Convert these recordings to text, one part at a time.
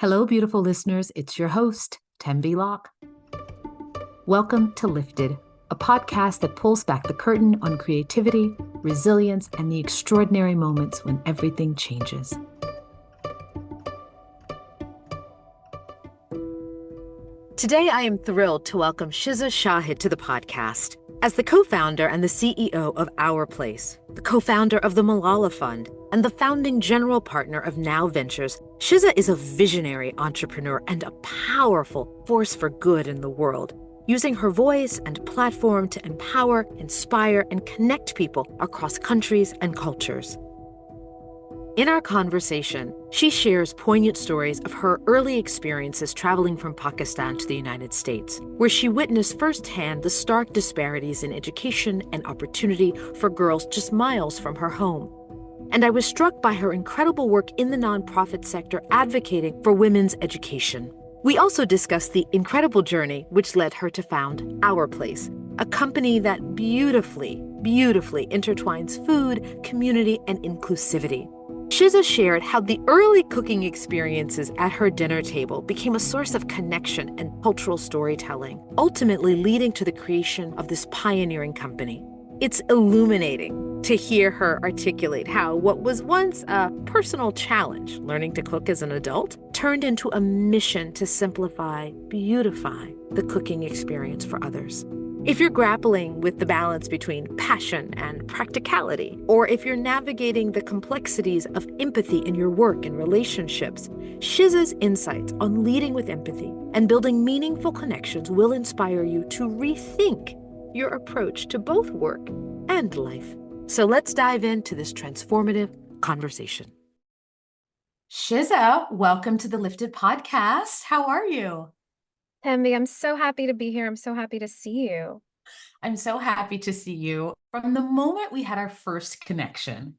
Hello, beautiful listeners. It's your host, Tembi Locke. Welcome to Lifted, a podcast that pulls back the curtain on creativity, resilience, and the extraordinary moments when everything changes. Today, I am thrilled to welcome Shiza Shahid to the podcast. As the co-founder and the CEO of Our Place, the co-founder of the Malala Fund, and the founding general partner of Now Ventures, Shiza is a visionary entrepreneur and a powerful force for good in the world, using her voice and platform to empower, inspire, and connect people across countries and cultures. In our conversation, she shares poignant stories of her early experiences traveling from Pakistan to the United States, where she witnessed firsthand the stark disparities in education and opportunity for girls just miles from her home. And I was struck by her incredible work in the nonprofit sector advocating for women's education. We also discussed the incredible journey which led her to found Our Place, a company that beautifully intertwines food, community, and inclusivity. Shiza shared how the early cooking experiences at her dinner table became a source of connection and cultural storytelling, ultimately leading to the creation of this pioneering company. It's illuminating to hear her articulate how what was once a personal challenge, learning to cook as an adult, turned into a mission to simplify, beautify the cooking experience for others. If you're grappling with the balance between passion and practicality, or if you're navigating the complexities of empathy in your work and relationships, Shiza's insights on leading with empathy and building meaningful connections will inspire you to rethink your approach to both work and life. So let's dive into this transformative conversation. Shiza, welcome to the Lifted podcast. How are you? Tembi, I'm so happy to be here. I'm so happy to see you. I'm so happy to see you. From the moment we had our first connection,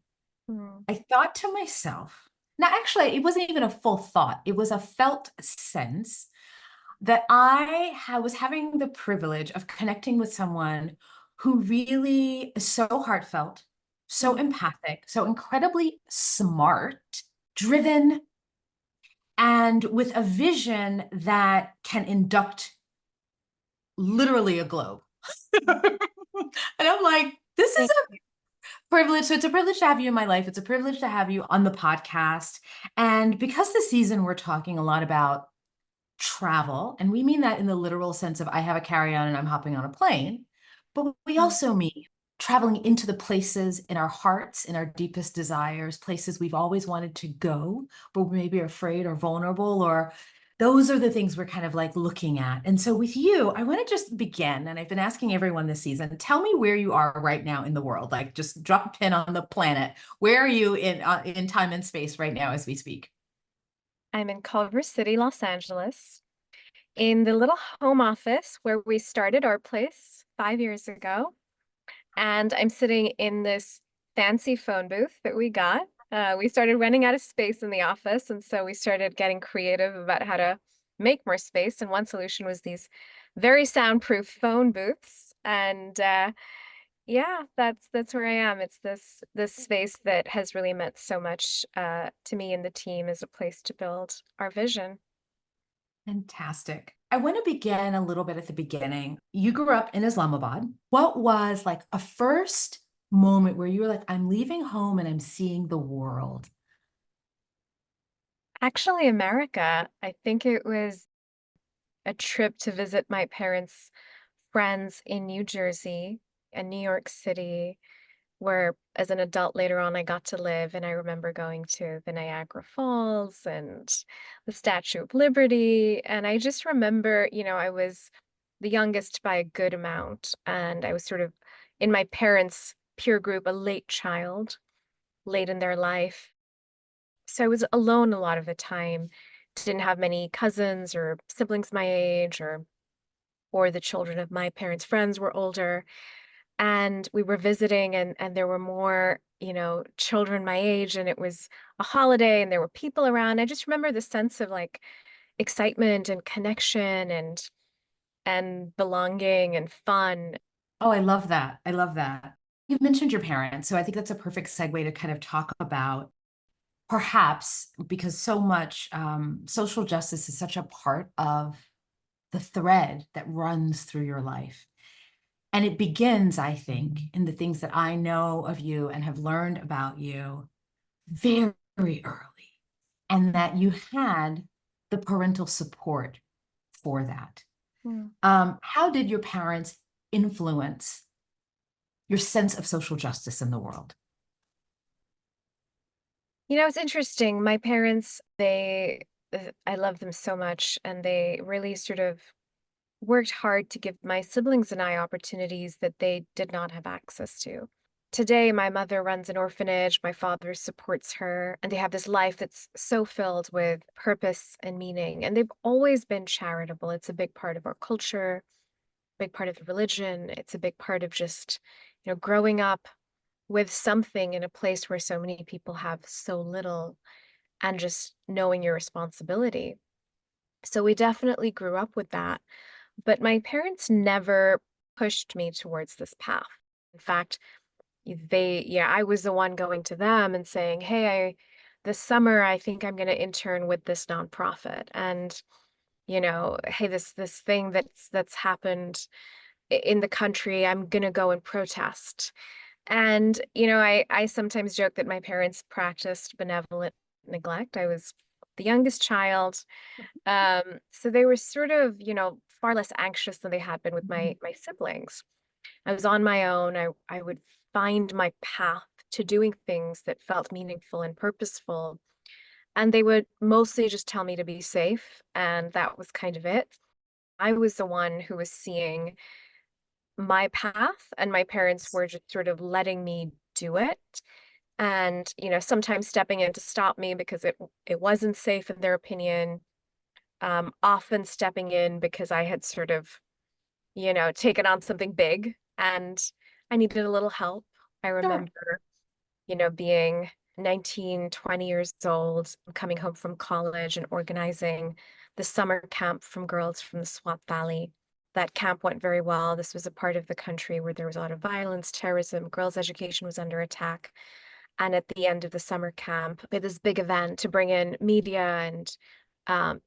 I thought to myself, now actually, it wasn't even a full thought. It was a felt sense that I was having the privilege of connecting with someone who really is so heartfelt, so empathic, so incredibly smart, driven, and with a vision that can induct literally a globe. And I'm like, this is a privilege. So it's a privilege to have you in my life. It's a privilege to have you on the podcast. And because this season we're talking a lot about travel, and we mean that in the literal sense of I have a carry-on and I'm hopping on a plane, but we also mean traveling into the places in our hearts, in our deepest desires, places we've always wanted to go, but we maybe are afraid or vulnerable, or those are the things we're kind of like looking at. And so with you, I want to just begin, and I've been asking everyone this season, tell me where you are right now in the world, like just drop a pin on the planet. Where are you in time and space right now as we speak? I'm in Culver City, Los Angeles, in the little home office where we started Our Place 5 years ago. And I'm sitting in this fancy phone booth that we got. We started running out of space in the office, and so we started getting creative about how to make more space. And one solution was these very soundproof phone booths. And yeah, that's where I am. It's this space that has really meant so much to me and the team as a place to build our vision. Fantastic. I want to begin a little bit at the beginning. You grew up in Islamabad. What was like a first moment where you were like, I'm leaving home and I'm seeing the world? Actually, America, I think it was a trip to visit my parents' friends in New Jersey and New York City, where as an adult later on I got to live. And I remember going to the Niagara Falls and the Statue of Liberty. And I just remember, I was the youngest by a good amount. And I was sort of in my parents' peer group, a late child, late in their life. So I was alone a lot of the time. Didn't have many cousins or siblings my age, or the children of my parents' friends were older. And we were visiting, and there were more, children my age, and it was a holiday and there were people around. I just remember the sense of like excitement and connection and belonging and fun. Oh, I love that. I love that. You've mentioned your parents. So I think that's a perfect segue to kind of talk about perhaps because so much social justice is such a part of the thread that runs through your life. And it begins, I think, in the things that I know of you and have learned about you very, very early, and that you had the parental support for that. Mm. How did your parents influence your sense of social justice in the world? It's interesting. My parents, I love them so much, and they really sort of worked hard to give my siblings and I opportunities that they did not have access to. Today, my mother runs an orphanage, my father supports her, and they have this life that's so filled with purpose and meaning. And they've always been charitable. It's a big part of our culture, big part of the religion. It's a big part of just, growing up with something in a place where so many people have so little and just knowing your responsibility. So we definitely grew up with that. But my parents never pushed me towards this path. In fact, I was the one going to them and saying, "Hey, this summer I think I'm going to intern with this nonprofit, and hey, this thing that's happened in the country, I'm going to go and protest." And I sometimes joke that my parents practiced benevolent neglect. I was the youngest child, so they were sort of, far less anxious than they had been with my siblings. I was on my own. I would find my path to doing things that felt meaningful and purposeful. And they would mostly just tell me to be safe, and that was kind of it. I was the one who was seeing my path, and my parents were just sort of letting me do it. And, sometimes stepping in to stop me because it wasn't safe in their opinion. Often stepping in because I had sort of, taken on something big and I needed a little help. I Sure. remember, being 19, 20 years old, coming home from college and organizing the summer camp from girls from the Swat Valley. That camp went very well. This was a part of the country where there was a lot of violence, terrorism, girls' education was under attack. And at the end of the summer camp, we had this big event to bring in media and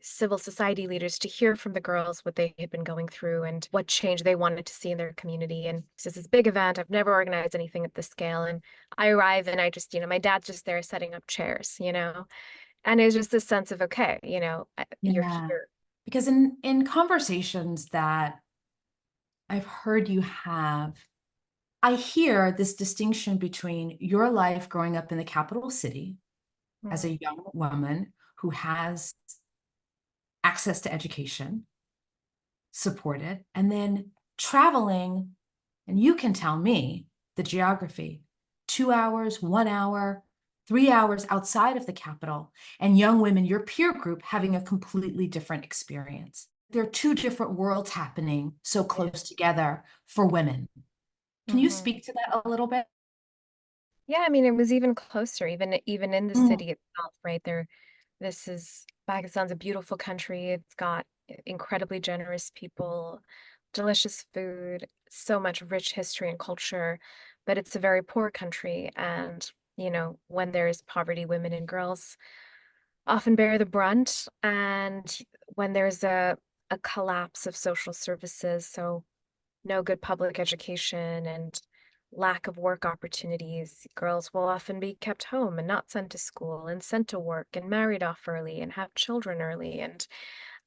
civil society leaders to hear from the girls what they had been going through and what change they wanted to see in their community. And this is this big event. I've never organized anything at this scale. And I arrive and I just, my dad's just there setting up chairs, and it's just this sense of, okay, you're Yeah. here. Because in conversations that I've heard you have, I hear this distinction between your life growing up in the capital city as Mm, a young woman who has access to education, supported, and then traveling, and you can tell me the geography, 2 hours, 1 hour, 3 hours outside of the capital, and young women, your peer group, having a completely different experience. There are two different worlds happening so yeah. close together for women. Can you Mhm. speak to that a little bit? Yeah, I mean, it was even closer, even in the Mm, city itself, right there. This is Pakistan's a beautiful country. It's got incredibly generous people, delicious food, so much rich history and culture, but it's a very poor country. And, when there's poverty, women and girls often bear the brunt. And when there's a collapse of social services, so no good public education and lack of work opportunities, girls will often be kept home and not sent to school and sent to work and married off early and have children early.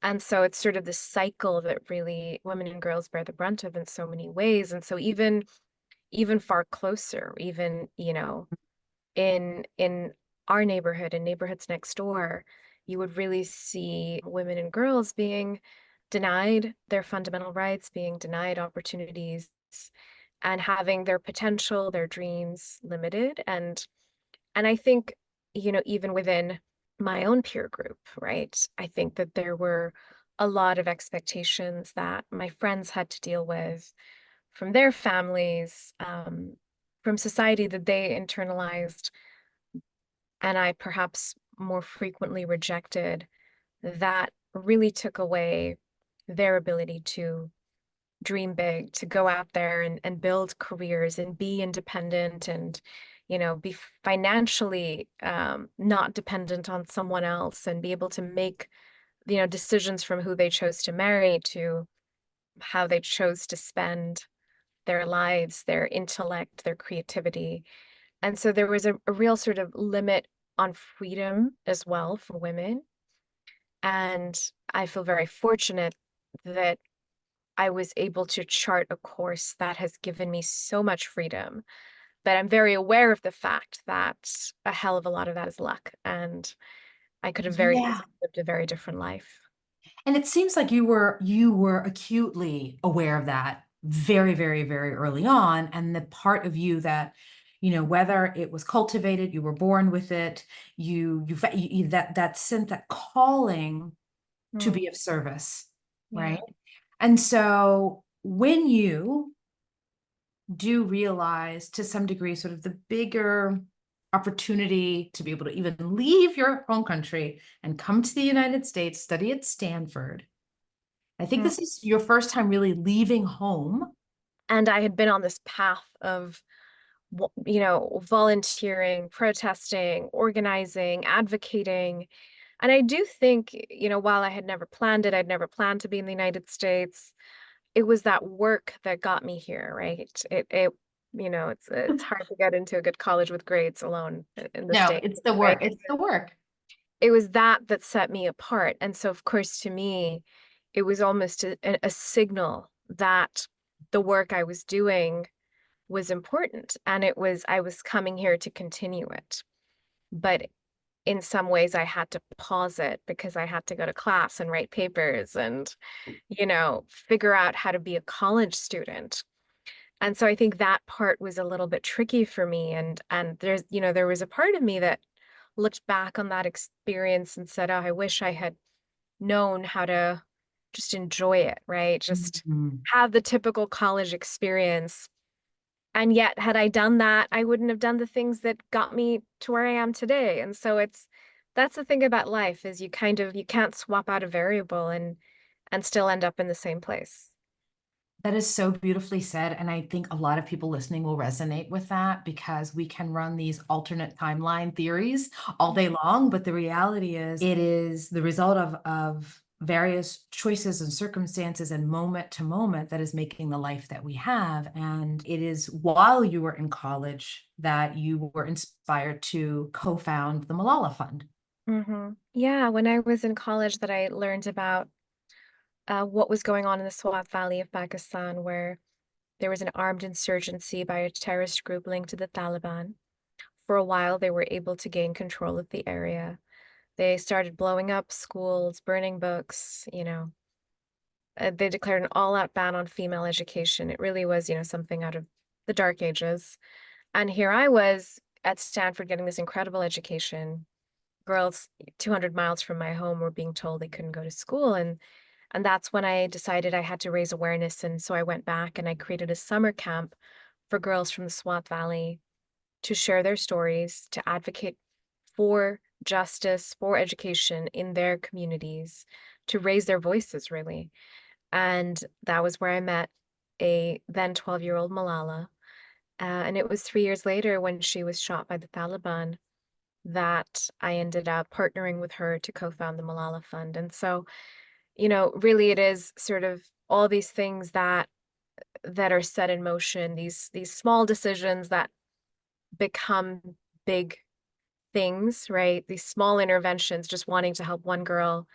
And so it's sort of this cycle that really women and girls bear the brunt of in so many ways. And so even far closer, even, in our neighborhood and neighborhoods next door, you would really see women and girls being denied their fundamental rights, being denied opportunities, and having their potential, their dreams limited. And I think, even within my own peer group, right? I think that there were a lot of expectations that my friends had to deal with from their families, from society that they internalized, and I perhaps more frequently rejected, that really took away their ability to dream big, to go out there and build careers and be independent and, be financially not dependent on someone else, and be able to make, decisions from who they chose to marry to how they chose to spend their lives, their intellect, their creativity. And so there was a real sort of limit on freedom as well for women. And I feel very fortunate that I was able to chart a course that has given me so much freedom. But I'm very aware of the fact that a hell of a lot of that is luck. And I could have very Yeah. easily lived a very different life. And it seems like you were acutely aware of that very, very, very early on. And the part of you that, whether it was cultivated, you were born with it, that sense, that calling to be Mm, of service, right? yeah. And so when you do realize to some degree sort of the bigger opportunity to be able to even leave your home country and come to the United States, study at Stanford. I think Mm. this is your first time really leaving home. And I had been on this path of, volunteering, protesting, organizing, advocating. And I do think, while I had never planned it, I'd never planned to be in the United States. It was that work that got me here, right? It's hard to get into a good college with grades alone in the No, States, it's the right? work. It's the work. It was that set me apart. And so, of course, to me, it was almost a signal that the work I was doing was important, and I was coming here to continue it. But in some ways I had to pause it because I had to go to class and write papers and, figure out how to be a college student. And so I think that part was a little bit tricky for me. And there was a part of me that looked back on that experience and said, oh, I wish I had known how to just enjoy it, right? Just Mhm. have the typical college experience. And yet, had I done that, I wouldn't have done the things that got me to where I am today. And so that's the thing about life, is you can't swap out a variable and still end up in the same place. That is so beautifully said. And I think a lot of people listening will resonate with that because we can run these alternate timeline theories all day long. But the reality is, it is the result of various choices and circumstances and moment to moment that is making the life that we have. And it is while you were in college that you were inspired to co-found the Malala Fund. Yeah, when I was in college, that I learned about what was going on in the Swat Valley of Pakistan, where there was an armed insurgency by a terrorist group linked to the Taliban. For a while, they were able to gain control of the area. They started blowing up schools, burning books, they declared an all-out ban on female education. It really was, something out of the dark ages. And here I was at Stanford getting this incredible education. Girls 200 miles from my home were being told they couldn't go to school. And that's when I decided I had to raise awareness. And so I went back and I created a summer camp for girls from the Swat Valley to share their stories, to advocate for justice, for education in their communities, to raise their voices, really. And that was where I met a then 12-year-old Malala. And it was 3 years later, when she was shot by the Taliban, that I ended up partnering with her to co-found the Malala Fund. And so, really it is sort of all these things that are set in motion, these small decisions that become big things, right? These small interventions, just wanting to help one girl,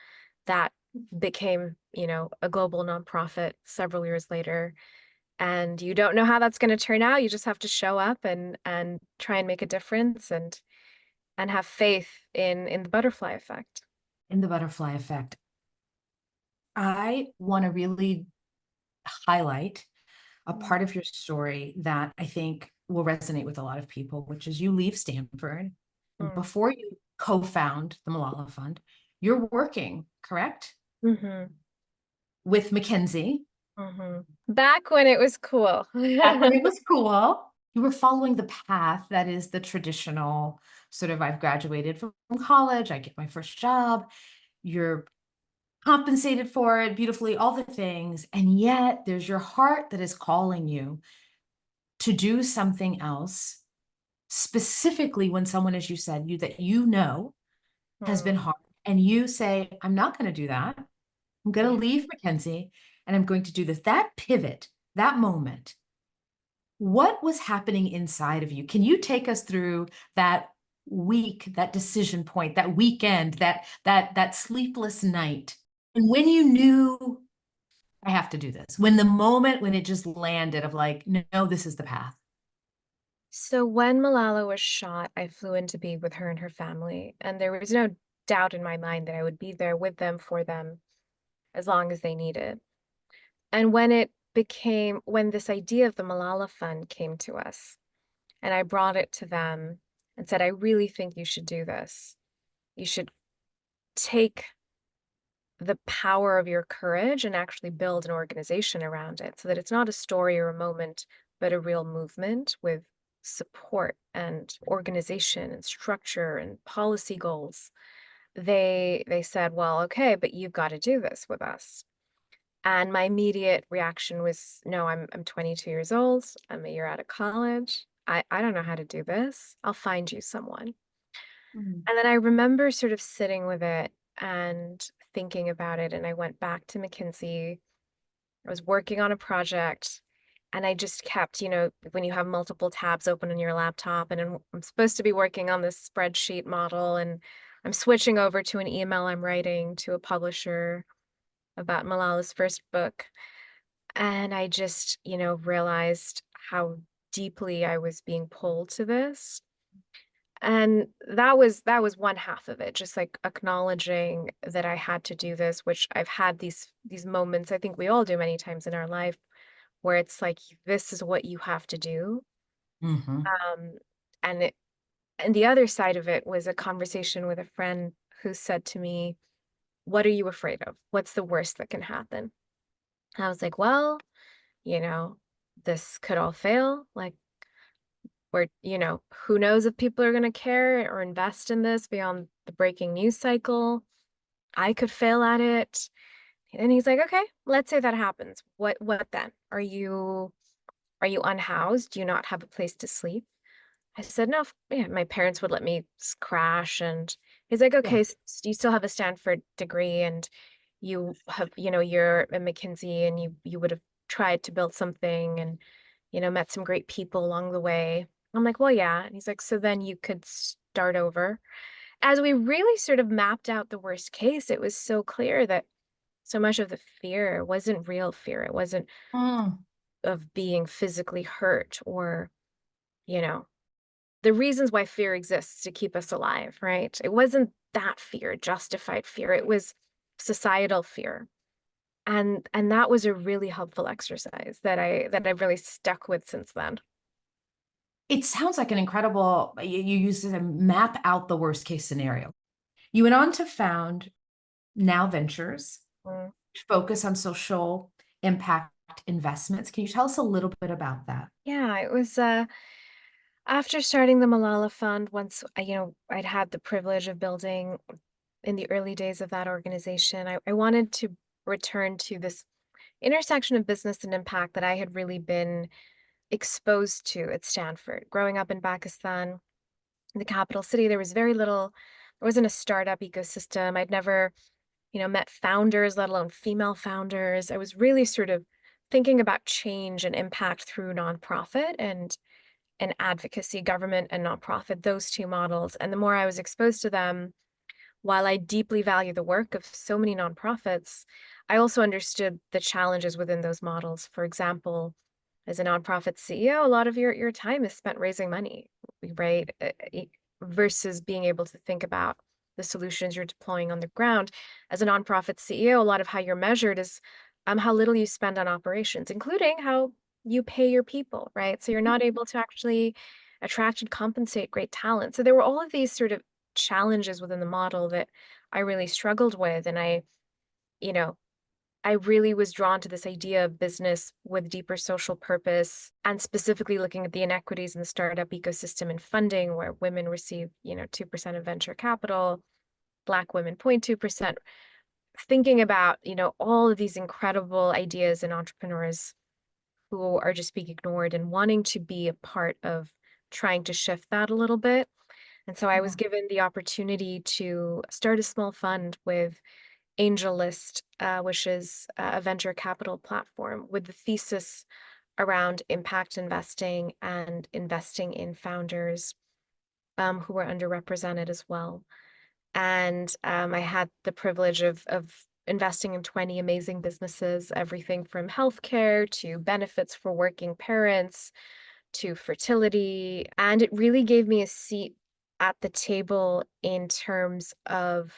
that became, a global nonprofit several years later. And you don't know how that's going to turn out. You just have to show up and try and make a difference, and have faith in the butterfly effect. In the butterfly effect. I want to really highlight a Mm, part of your story that I think will resonate with a lot of people, which is you leave Stanford, and mm, before you co-found the Malala Fund, you're working, correct? mhm, With McKinsey. Back when it was cool. Back when it was cool. You were following the path that is the traditional sort of, I've graduated from college, I get my first job, you're compensated for it beautifully, all the things. And yet there's your heart that is calling you to do something else specifically when someone, as you said, that you know has been harmed, and you say, I'm not going to do that. I'm going to leave McKinsey and I'm going to do this. That pivot, that moment, what was happening inside of you? Can you take us through that week, that decision point, that weekend, that sleepless night, and when you knew I have to do this? When the moment when it just landed of like, no, this is the path. So when Malala was shot, I flew in to be with her and her family, and there was no doubt in my mind that I would be there with them for them as long as they needed. And when this idea of the Malala Fund came to us, and I brought it to them and said, I really think you should do this. You should take the power of your courage and actually build an organization around it so that it's not a story or a moment, but a real movement with support and organization and structure and policy goals. They said, well, okay, but you've got to do this with us. And my immediate reaction was, no, I'm 22 years old. I'm a year out of college. I don't know how to do this. I'll find you someone. Mm. And then I remember sort of sitting with it and thinking about it. And I went back to McKinsey. I was working on a project and I just kept, when you have multiple tabs open on your laptop, and I'm supposed to be working on this spreadsheet model, and I'm switching over to an email I'm writing to a publisher about Malala's first book. And I just, realized how deeply I was being pulled to this. And that was one half of it, just like acknowledging that I had to do this, which I've had these moments, I think we all do many times in our life, where it's like, this is what you have to do. Mm-hmm. Um, and it, and the other side of it was a conversation with a friend who said to me, what are you afraid of? What's the worst that can happen? I was like, well, you know, this could all fail. Like, where, who knows if people are going to care or invest in this beyond the breaking news cycle. I could fail at it. And he's like, okay, let's say that happens. What then? Are you unhoused? Do you not have a place to sleep? I said, no, yeah, my parents would let me crash. And he's like, Yeah. okay, so you still have a Stanford degree, and you have, you're at McKinsey, and you would have tried to build something, and, met some great people along the way. I'm like, well, yeah. And he's like, so then you could start over. As we really sort of mapped out the worst case, it was so clear that so much of the fear wasn't real fear. It wasn't Mm. of being physically hurt or, you know, the reasons why fear exists to keep us alive, right? It wasn't that fear, justified fear. It was societal fear. And that was a really helpful exercise that I've really stuck with since then. It sounds like an incredible, you used to map out the worst case scenario. You went on to found Now Ventures, Mm. focus on social impact investments. Can you tell us a little bit about that? Yeah, it was after starting the Malala Fund, once I'd had the privilege of building in the early days of that organization, I wanted to return to this intersection of business and impact that I had really been exposed to at Stanford. Growing up in Pakistan, in the capital city, there wasn't a startup ecosystem. I'd never, met founders, let alone female founders. I was really sort of thinking about change and impact through nonprofit and advocacy, government and nonprofit, those two models. And the more I was exposed to them, while I deeply value the work of so many nonprofits, I also understood the challenges within those models. For example, as a nonprofit CEO, a lot of your time is spent raising money, right? Versus being able to think about the solutions you're deploying on the ground. As a nonprofit CEO, a lot of how you're measured is how little you spend on operations, including how you pay your people, right? So you're not able to actually attract and compensate great talent. So there were all of these sort of challenges within the model that I really struggled with. And you know, I really was drawn to this idea of business with deeper social purpose, and specifically looking at the inequities in the startup ecosystem and funding, where women receive, 2% of venture capital, Black women 0.2%, thinking about, all of these incredible ideas and entrepreneurs who are just being ignored, and wanting to be a part of trying to shift that a little bit. And so I was Yeah. given the opportunity to start a small fund with AngelList, which is a venture capital platform with the thesis around impact investing and investing in founders who were underrepresented as well. And I had the privilege of investing in 20 amazing businesses, everything from healthcare to benefits for working parents to fertility. And it really gave me a seat at the table in terms of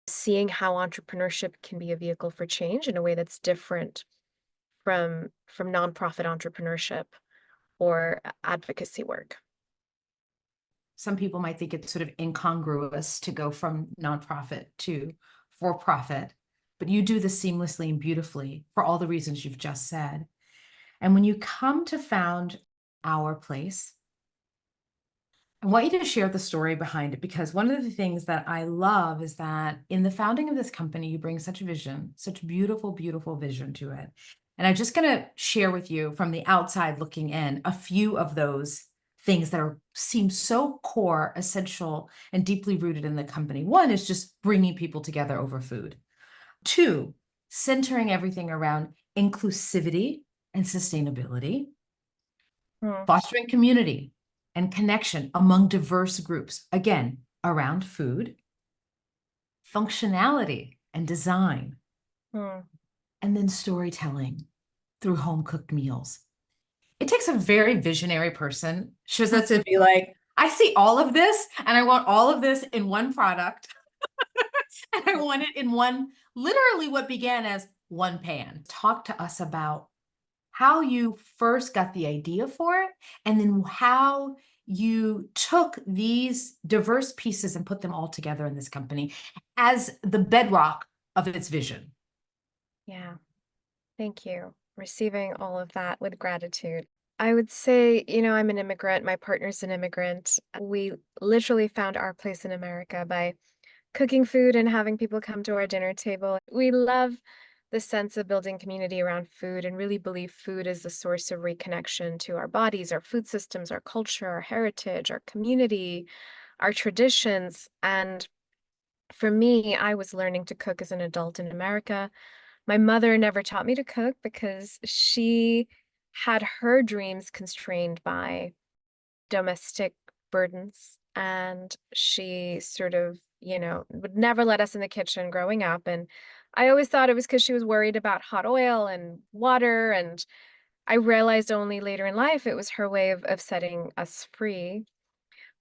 seeing how entrepreneurship can be a vehicle for change in a way that's different from nonprofit entrepreneurship or advocacy work. Some people might think it's sort of incongruous to go from nonprofit to for profit, but you do this seamlessly and beautifully for all the reasons you've just said. And when you come to found Our Place, I want you to share the story behind it, because one of the things that I love is that in the founding of this company, you bring such a vision, such beautiful, beautiful vision to it. And I'm just going to share with you from the outside looking in a few of those things that seem so core, essential, and deeply rooted in the company. One is just bringing people together over food. Two, centering everything around inclusivity and sustainability, Hmm. fostering community and connection among diverse groups, again, around food, functionality and design, Hmm. and then storytelling through home cooked meals. It takes a very visionary person, Shiza, to be like, I see all of this and I want all of this in one product. And I want it in one, literally what began as one pan. Talk to us about how you first got the idea for it, and then how you took these diverse pieces and put them all together in this company as the bedrock of its vision. Yeah, thank you. Receiving all of that with gratitude. I would say, I'm an immigrant. My partner's an immigrant. We literally found our place in America by cooking food and having people come to our dinner table. We love the sense of building community around food and really believe food is the source of reconnection to our bodies, our food systems, our culture, our heritage, our community, our traditions. And for me, I was learning to cook as an adult in America. My mother never taught me to cook because she had her dreams constrained by domestic burdens. And she sort of, would never let us in the kitchen growing up. And I always thought it was because she was worried about hot oil and water. And I realized only later in life it was her way of setting us free.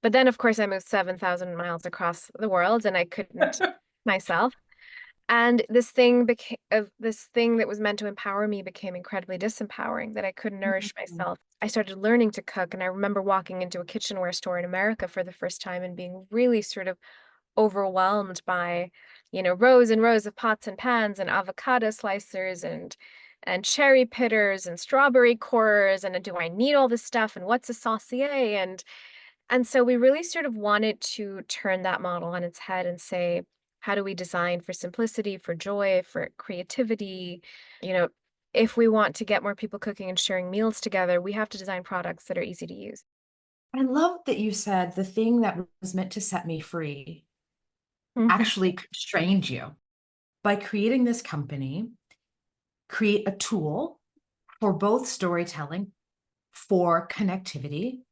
But then, of course, I moved 7,000 miles across the world and I couldn't myself. And this thing that was meant to empower me became incredibly disempowering, that I couldn't nourish Mhm. myself. I started learning to cook, and I remember walking into a kitchenware store in America for the first time and being really sort of overwhelmed by, rows and rows of pots and pans and avocado slicers and cherry pitters and strawberry corers, and do I need all this stuff, and what's a saucier? And so we really sort of wanted to turn that model on its head and say, how do we design for simplicity, for joy, for creativity? You know, if we want to get more people cooking and sharing meals together, we have to design products that are easy to use. I love that you said the thing that was meant to set me free Mhm. actually constrained you. By creating this company, create a tool for both storytelling, for connectivity,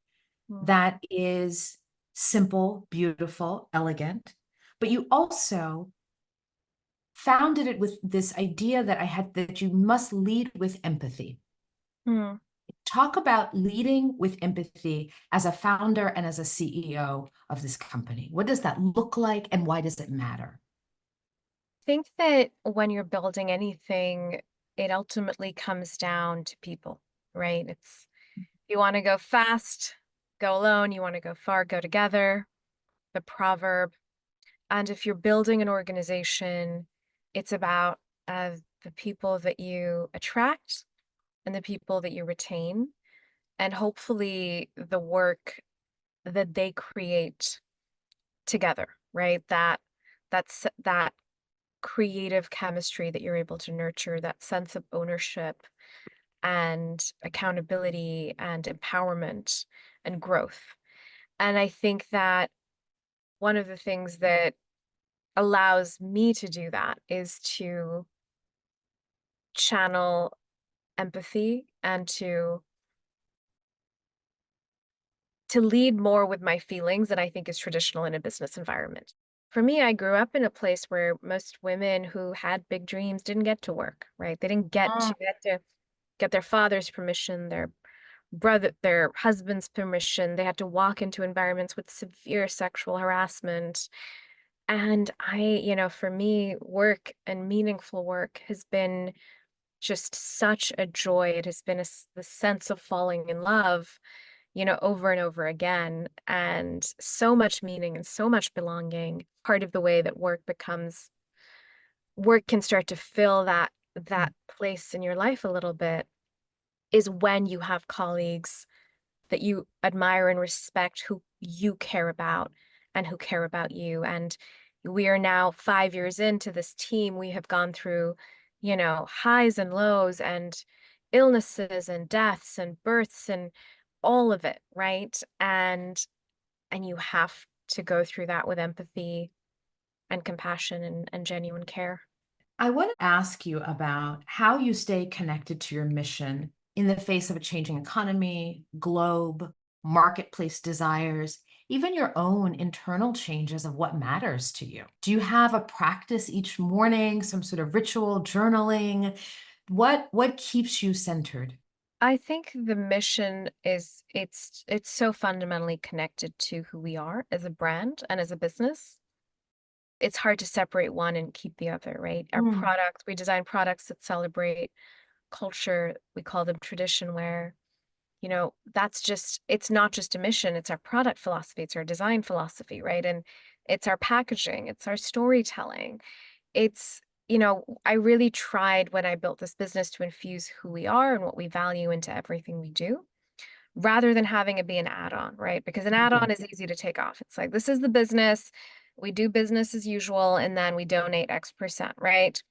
Mm. that is simple, beautiful, elegant, but you also founded it with this idea that I had, that you must lead with empathy. Mm. Talk about leading with empathy as a founder and as a CEO of this company. What does that look like and why does it matter? I think that when you're building anything, it ultimately comes down to people, right? It's you want to go fast, go alone. You want to go far, go together. The proverb. And if you're building an organization, it's about the people that you attract and the people that you retain, and hopefully the work that they create together, right? That creative chemistry that you're able to nurture, that sense of ownership and accountability and empowerment and growth. And I think that one of the things that allows me to do that is to channel empathy and to lead more with my feelings than I think is traditional in a business environment. For me, I grew up in a place where most women who had big dreams didn't get to work, right? They didn't get their father's permission, their husband's permission. They had to walk into environments with severe sexual harassment. And for me, work and meaningful work has been just such a joy. It has been the sense of falling in love, over and over again, and so much meaning and so much belonging. Part of the way that work can start to fill that place in your life a little bit is when you have colleagues that you admire and respect, who you care about and who care about you. And we are now 5 years into this team. We have gone through, highs and lows and illnesses and deaths and births and all of it, right? And you have to go through that with empathy and compassion and genuine care. I want to ask you about how you stay connected to your mission in the face of a changing economy, globe, marketplace desires, even your own internal changes of what matters to you. Do you have a practice each morning, some sort of ritual, journaling? What keeps you centered? I think the mission it's so fundamentally connected to who we are as a brand and as a business. It's hard to separate one and keep the other, right? Our Mm. products, we design products that celebrate culture. We call them tradition wear. It's not just a mission, it's our product philosophy, it's our design philosophy, right? And it's our packaging, it's our storytelling. I really tried when I built this business to infuse who we are and what we value into everything we do, rather than having it be an add-on, right? Because an add-on is easy to take off. It's like, this is the business, we do business as usual, and then we donate X%, right?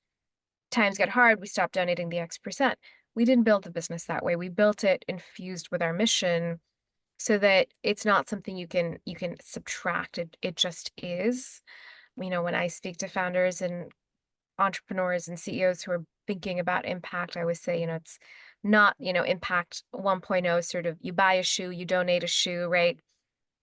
Times get hard, we stop donating the X%. We didn't build the business that way. We built it infused with our mission so that it's not something you can subtract. It just is. When I speak to founders and entrepreneurs and CEOs who are thinking about impact, I always say, it's not, impact 1.0, sort of you buy a shoe, you donate a shoe, right?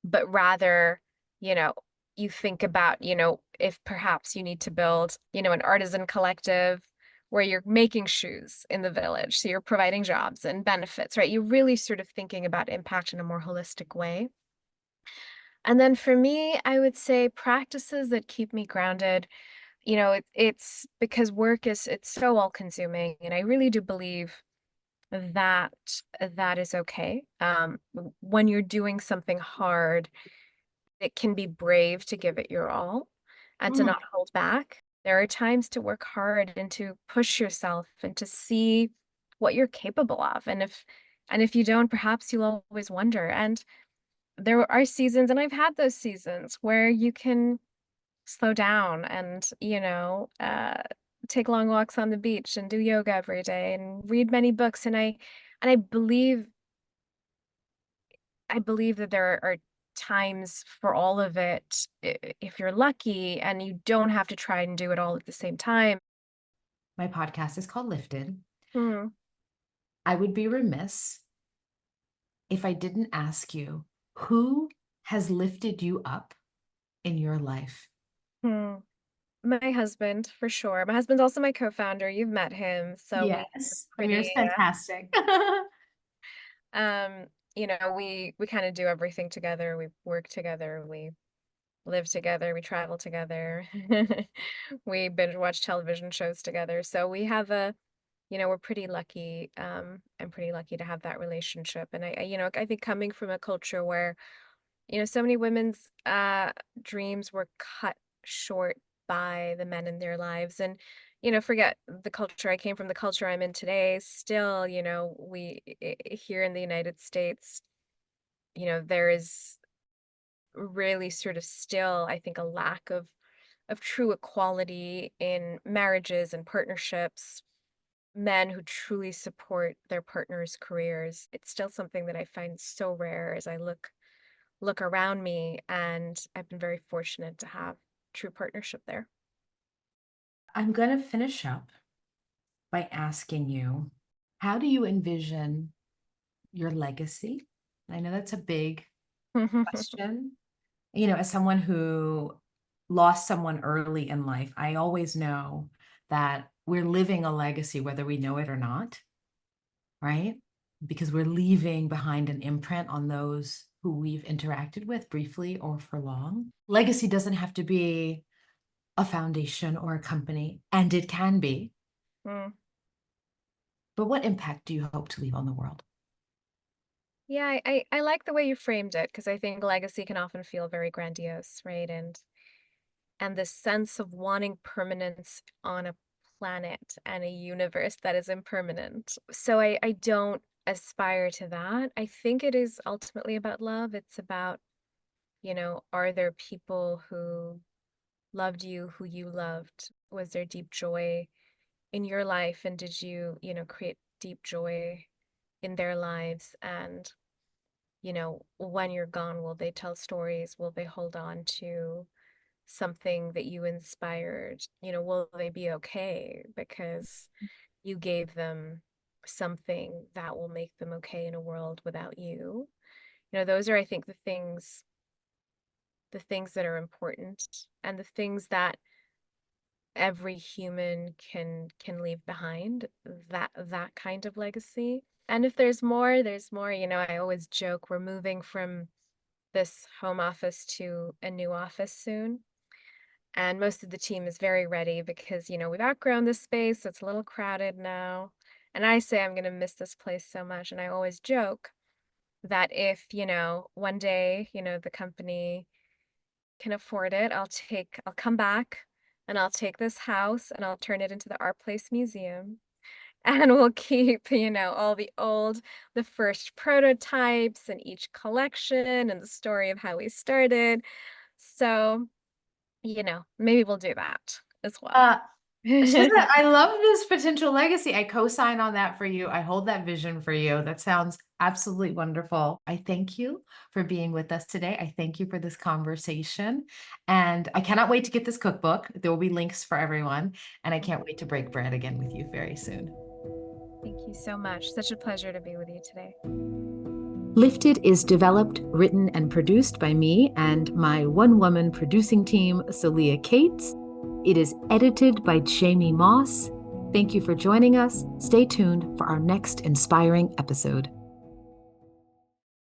But rather, you know, you think about, if perhaps you need to build, an artisan collective where you're making shoes in the village. So you're providing jobs and benefits, right? You're really sort of thinking about impact in a more holistic way. And then for me, I would say practices that keep me grounded. It's because it's so all consuming. And I really do believe that that is okay. When you're doing something hard, it can be brave to give it your all and to Mm. not hold back. There are times to work hard and to push yourself and to see what you're capable of. And if you don't, perhaps you'll always wonder. And there are seasons, and I've had those seasons where you can slow down and, take long walks on the beach and do yoga every day and read many books. And I believe that there are times for all of it, if you're lucky, and you don't have to try and do it all at the same time. My podcast is called Lifted. Hmm. I would be remiss if I didn't ask you who has lifted you up in your life. Hmm. My husband, for sure. My husband's also my co-founder. You've met him, so we are Yes, Amir's pretty. fantastic. We kind of do everything together. We work together. We live together. We travel together. We binge watch television shows together. So we have we're pretty lucky. I'm pretty lucky to have that relationship. And I think coming from a culture where, so many women's dreams were cut short by the men in their lives. And, forget the culture I came from, the culture I'm in today. Still, here in the United States, there is really sort of still, I think, a lack of true equality in marriages and partnerships. men who truly support their partners' careers. It's still something that I find so rare as I look around me, and I've been very fortunate to have true partnership there. I'm going to finish up by asking you, how do you envision your legacy? I know that's a big question. You know, as someone who lost someone early in life, I always know that we're living a legacy, whether we know it or not, right? Because we're leaving behind an imprint on those who we've interacted with briefly or for long. Legacy doesn't have to be a foundation or a company, and it can be. Mm. But what impact do you hope to leave on the world? Yeah, I like the way you framed it, because I think legacy can often feel very grandiose, right? And the sense of wanting permanence on a planet and a universe that is impermanent. So I don't aspire to that. I think it is ultimately about love. It's about, are there people who loved you, who you loved? Was there deep joy in your life? And did you, create deep joy in their lives? And, when you're gone, will they tell stories? Will they hold on to something that you inspired? Will they be okay because you gave them something that will make them okay in a world without you? Those are, I think, the things that are important, and the things that every human can leave behind, that kind of legacy. And if there's more, there's more. I always joke we're moving from this home office to a new office soon. And most of the team is very ready because, we've outgrown this space, so it's a little crowded now. And I say I'm going to miss this place so much. And I always joke that if, one day, the company can afford it, I'll come back and I'll take this house and I'll turn it into the Art Place Museum. And we'll keep, all the first prototypes and each collection and the story of how we started. So, maybe we'll do that as well. Shiza, I love this potential legacy. I co-sign on that for you. I hold that vision for you. That sounds absolutely wonderful. I thank you for being with us today. I thank you for this conversation. And I cannot wait to get this cookbook. There will be links for everyone. And I can't wait to break bread again with you very soon. Thank you so much. Such a pleasure to be with you today. Lifted is developed, written, and produced by me and my one-woman producing team, Celia Cates. It is edited by Jamie Moss. Thank you for joining us. Stay tuned for our next inspiring episode.